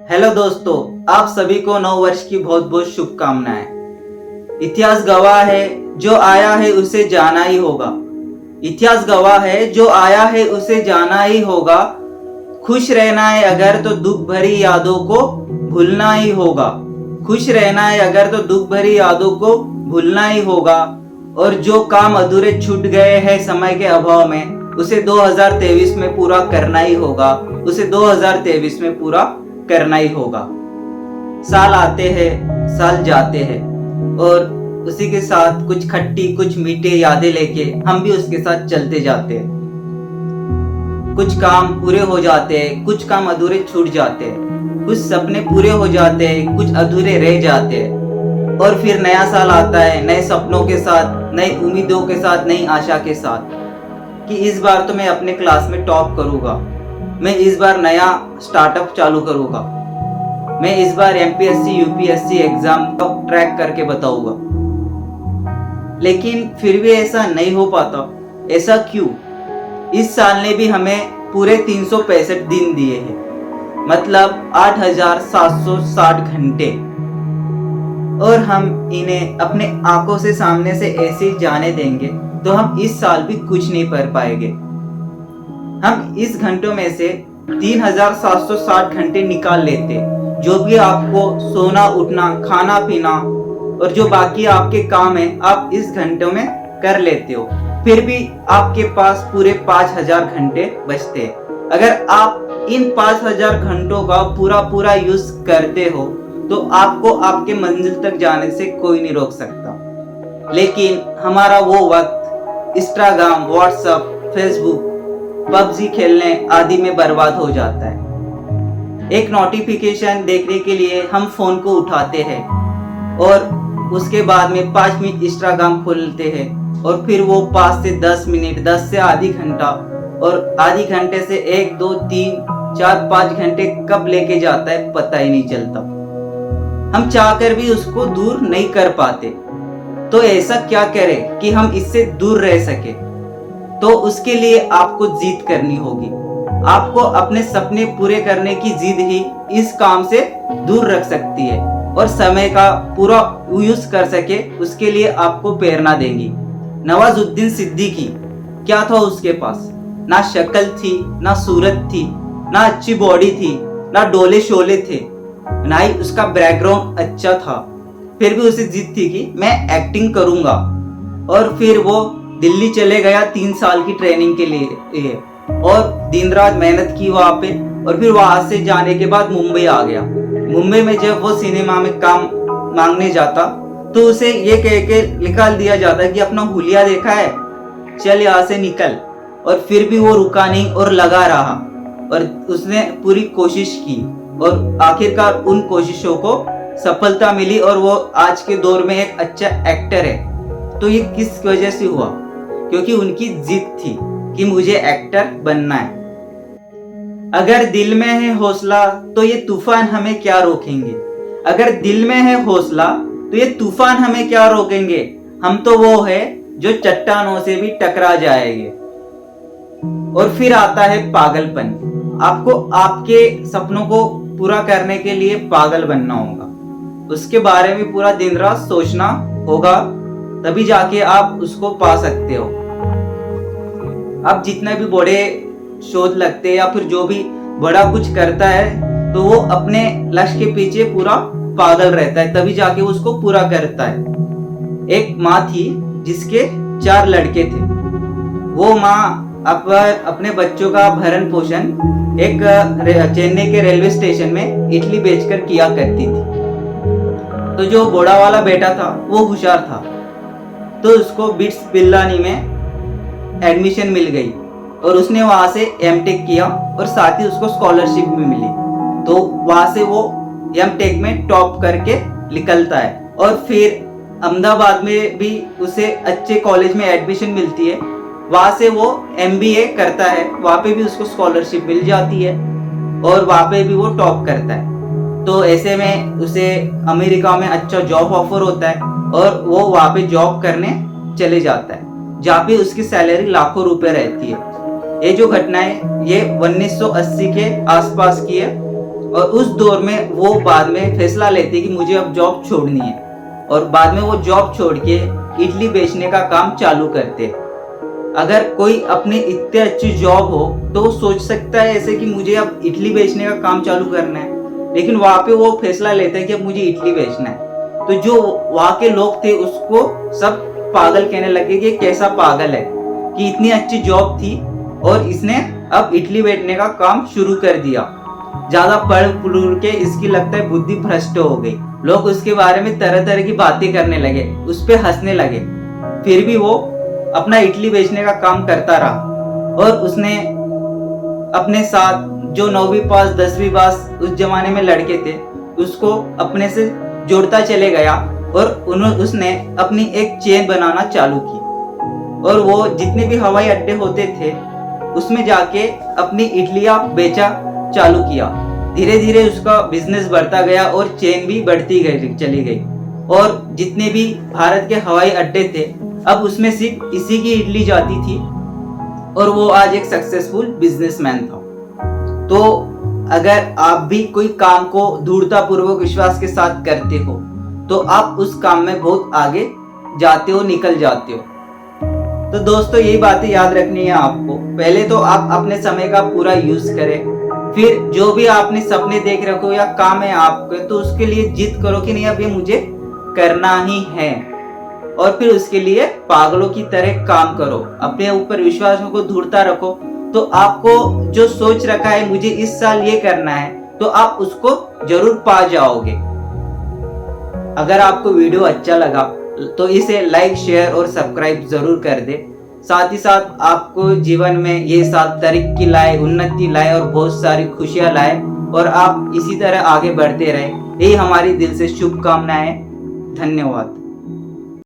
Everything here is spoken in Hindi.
हेलो दोस्तों, आप सभी को नव वर्ष की बहुत बहुत शुभकामनाएं। इतिहास गवाह है जो आया है उसे जाना ही होगा। इतिहास गवाह है जो आया है उसे जाना ही होगा। खुश रहना है अगर तो दुख भरी यादों को भूलना ही होगा। खुश रहना है अगर तो दुख भरी यादों को भूलना ही होगा। और जो काम अधूरे छूट गए हैं समय के अभाव में, उसे 2023 में पूरा करना ही होगा। उसे 2023 में पूरा करना ही होगा। साल आते हैं, साल जाते हैं और उसी के साथ कुछ खट्टी कुछ मीठे यादें लेके हम भी उसके साथ चलते जाते हैं। कुछ काम पूरे हो जाते हैं, कुछ काम अधूरे छूट जाते हैं, कुछ सपने पूरे हो जाते हैं, कुछ अधूरे रह जाते हैं। और फिर नया साल आता है नए सपनों के साथ, नई उम्मीदों के साथ, नई आशा के साथ कि इस बार तो मैं अपने क्लास में टॉप करूंगा, मैं इस बार नया स्टार्टअप चालू करूंगा, मैं इस बार एमपीएससी यूपीएससी एग्जाम को क्रैक करके बताऊंगा। लेकिन फिर भी ऐसा नहीं हो पाता। ऐसा क्यों? इस साल ने भी हमें पूरे 365 दिन दिए हैं, मतलब 8760 घंटे, और हम इन्हें अपने आंखों से सामने से ऐसे ही जाने देंगे तो हम इस साल भी कुछ नहीं कर पाएंगे। हम इस घंटों में से 3760 घंटे निकाल लेते, जो भी आपको सोना उठना खाना पीना और जो बाकी आपके काम है आप इस घंटों में कर लेते हो, फिर भी आपके पास पूरे 5000 घंटे बचते हैं। अगर आप इन 5000 घंटों का पूरा यूज करते हो तो आपको आपके मंजिल तक जाने से कोई नहीं रोक सकता। लेकिन हमारा वो वक्त इंस्टाग्राम, व्हाट्सएप, फेसबुक, पबजी खेलने आदि में बर्बाद हो जाता है। एक नोटिफिकेशन देखने के लिए हम फोन को उठाते हैं और उसके बाद में 5 मिनट इंस्टाग्राम खोलते हैं और फिर वो 5 से 10 मिनट, 10 से आधी घंटा और आधी घंटे से 1 2 3 4 5 घंटे कब लेके जाता है पता ही नहीं चलता। हम चाहकर भी उसको दूर नहीं कर पाते। तो ऐसा क्या करें कि हम इससे दूर रह सके? तो उसके लिए आपको जिद करनी होगी। आपको अपने सपने पूरे करने की जिद ही इस काम से दूर रख सकती है और समय का पूरा यूज कर सके उसके लिए आपको प्रेरणा देंगी। नवाजुद्दीन सिद्दीकी क्या था उसके पास? ना शक्ल थी, ना सूरत थी, ना अच्छी बॉडी थी, ना डोले शोले थे, ना ही उसका बैकग्राउंड अच्छा था। फिर भी उसे जिद थी कि मैं एक्टिंग करूंगा। और फिर वो दिल्ली चले गया 3 साल की ट्रेनिंग के लिए और दिन रात मेहनत की वहां पे। और फिर वहां से जाने के बाद मुंबई आ गया। मुंबई में जब वो सिनेमा में काम मांगने जाता तो उसे ये कह के निकाल दिया जाता कि अपना हुलिया देखा है, चल यहाँ से निकल। और फिर भी वो रुका नहीं और लगा रहा और उसने पूरी कोशिश की और आखिरकार उन कोशिशों को सफलता मिली और वो आज के दौर में एक अच्छा एक्टर है। तो ये किस वजह से हुआ? क्योंकि उनकी जिद थी कि मुझे एक्टर बनना है। अगर दिल में है हौसला तो ये तूफान हमें क्या रोकेंगे? अगर दिल में है हौसला तो ये तूफान हमें क्या रोकेंगे? हम तो वो है जो चट्टानों से भी टकरा जाएंगे। और फिर आता है पागलपन। आपको आपके सपनों को पूरा करने के लिए पागल बनना होगा, उसके बारे में पूरा दिन रात सोचना होगा, तभी जाके आप उसको पा सकते हो। अब जितने भी बड़े शोध लगते हैं या फिर जो भी बड़ा कुछ करता है तो वो अपने लक्ष्य के पीछे पूरा पागल रहता है, तभी जाके उसको पूरा करता है। एक माँ थी जिसके 4 लड़के थे। वो माँ अपने बच्चों का भरण पोषण एक चेन्नई के रेलवे स्टेशन में इडली बेचकर किया करती थी। तो जो बड़ा वाला बेटा था वो होशियार था, तो उसको बिट्स पिल्लानी में एडमिशन मिल गई और उसने वहां से एमटेक किया और साथ ही उसको स्कॉलरशिप भी मिली। तो वहां से वो एमटेक में टॉप करके निकलता है और फिर अहमदाबाद में भी उसे अच्छे कॉलेज में एडमिशन मिलती है। वहां से वो एमबीए करता है, वहां पे भी उसको स्कॉलरशिप मिल जाती है और वहां पे भी वो टॉप करता है। तो ऐसे में उसे अमेरिका में अच्छा जॉब ऑफर होता है और वो वहां पे जॉब करने चले जाता है, जहाँ पे उसकी सैलरी लाखों रुपए रहती है। ये जो घटना है ये 1980 के आसपास की है और उस दौर में वो बाद में फैसला लेते कि मुझे अब जॉब छोड़नी है, और बाद में वो जॉब छोड़ के इडली बेचने का काम चालू करते। अगर कोई अपनी इतनी अच्छी जॉब हो तो वो सोच सकता है ऐसे कि मुझे अब इडली बेचने का काम चालू करना है, लेकिन वहां पे वो फैसला लेता है कि अब मुझे इडली बेचना है। तो जो वहां के लोग थे उसको सब पागल कहने लगे कि कैसा पागल है कि इतनी अच्छी जॉब थी और इसने अब इडली बेचने का काम शुरू कर दिया। ज्यादा पढ़ के इसकी लगता है बुद्धि भ्रष्ट हो गई। लोग उसके बारे में तरह तरह की बातें करने लगे, उस पे हंसने लगे। फिर भी वो अपना इडली बेचने का काम करता रहा और उसने अपने साथ जो 9वीं पास 10वीं पास उस जमाने में लड़के थे उसको अपने से जोड़ता चले गया और उसने अपनी एक चेन बनाना चालू की, और वो जितने भी हवाई अड्डे होते थे उसमें जाके अपनी इडलियां बेचा चालू किया। धीरे धीरे उसका बिजनेस बढ़ता गया और चेन भी बढ़ती गई चली गई, और जितने भी भारत के हवाई अड्डे थे अब उसमें सिर्फ इसी की इडली जाती थी, और वो आज एक सक्सेसफुल बिजनेसमैन था। तो अगर आप भी कोई काम को दृढ़तापूर्वक विश्वास के साथ करते हो तो आप उस काम में बहुत आगे जाते हो, निकल जाते हो। तो दोस्तों यही बातें याद रखनी है आपको। पहले तो आप अपने समय का पूरा यूज करें, फिर जो भी आपने सपने देख रखो या काम है आपके तो उसके लिए जिद करो कि नहीं अब ये मुझे करना ही है, और फिर उसके लिए पागलों की तरह काम करो। अपने ऊपर विश्वास को दृढ़ता रखो, तो आपको जो सोच रखा है मुझे इस साल ये करना है तो आप उसको जरूर पा जाओगे। अगर आपको वीडियो अच्छा लगा तो इसे लाइक शेयर और सब्सक्राइब जरूर कर दे। साथ ही साथ आपको जीवन में ये साथ तरक्की लाए, उन्नति लाए और बहुत सारी खुशियां लाए, और आप इसी तरह आगे बढ़ते रहे। यही हमारी दिल से शुभकामनाएं। धन्यवाद।